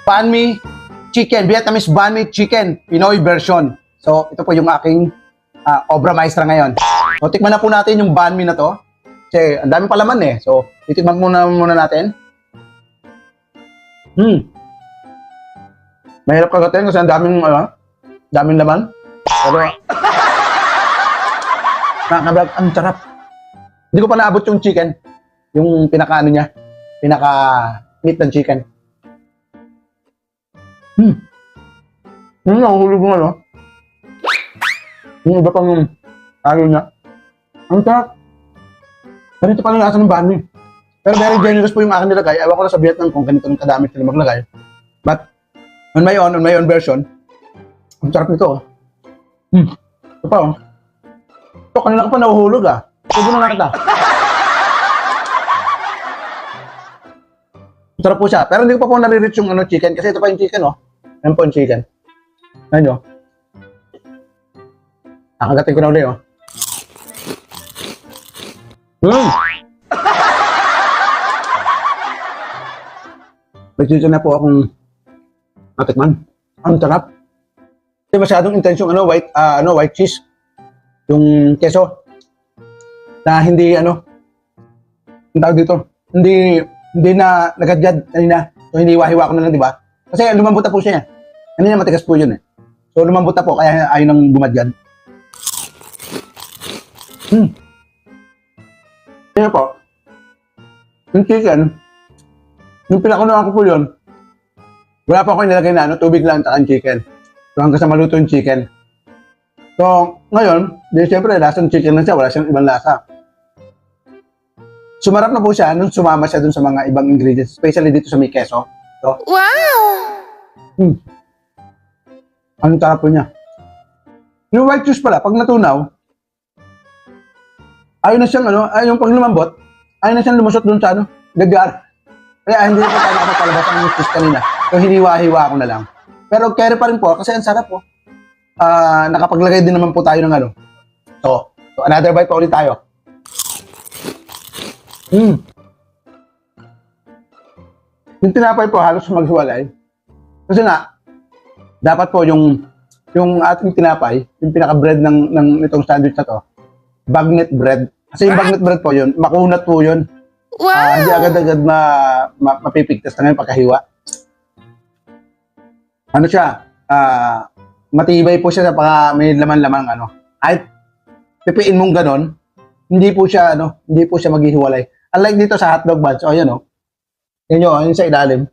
banh mi chicken, Vietnamese banh mi chicken, Pinoy version. So, ito po yung aking obra maestra ngayon. So, tikman na po natin yung banh mi na to. Kasi, ang dami pa laman eh. So, titikman muna natin. Mahirap kagatin kasi ang daming laman. Pero, nakakablog, ang sarap. Hindi ko pa naabot yung chicken. Yung pinaka-ano niya. Pinaka-meat ng chicken. Nakuhulog mo, no? Yung iba pang ayaw niya. Ang sarap. Ganito pala lasa ng banh mi. Pero very generous po yung akin nilagay. Ewan ko na sa Vietnam kung ganito ng kadami sila maglagay. But, on my own version, ang sarap nito. Ito pa, oh. Ito, kanina ka pa nahuhulog, ah. Subo na kita. Sarap po siya. Pero hindi ko pa po nare-reach yung chicken. Kasi ito pa yung chicken, oh. Ayan po yung chicken. Ayan nyo. Nakagatin ko na ulit, oh. May chicken na po akong natikman. Ang sarap. Hindi masyadong intense yung white cheese. Yung keso. Na hindi, ang tawag dito, hindi na nagadyad kanina. So, hindi hiwa ko na lang, di ba? Kasi lumambot na po siya. Kanina matigas po yun eh. So, lumambot na po, kaya ayaw nang gumadyad. Kaya po, yung chicken, yung pinakunahan ko po yun, wala pa ako nilagay na tubig lang at chicken. So, hanggang sa maluto yung chicken. So, ngayon, di siyempre, lasang chicken lang siya, wala siyang ibang lasa. Sumarap na po siya nung sumama siya dun sa mga ibang ingredients, especially dito sa may keso. So, Wow! Ang sarap po niya. Yung white juice pala, pag natunaw, ayaw na siyang yung pag lumambot, ayaw na siyang lumusot dun sa gagar. Kaya hindi ko tayo nakapalabas ang juice kanina. So, hiniwa-hiwa ko na lang. Pero carry pa rin po, kasi ang sarap po. Nakapaglagay din naman po tayo ng So, another bite pa ulit tayo. Yung tinapay po halos maghiwalay. Kasi nga, dapat po yung ating tinapay, yung pinaka-bread ng itong sandwich na to, bagnet bread. Kasi yung bagnet bread po yun, makunat po yun. Wow! Hindi agad-agad mapipigtas na ngayon pagkahiwa. Ano siya? Matibay po siya sa may laman-lamang Kahit pipiin mong ganon, hindi po siya maghihiwalay. Unlike dito sa hotdog buns, yan yun sa ilalim.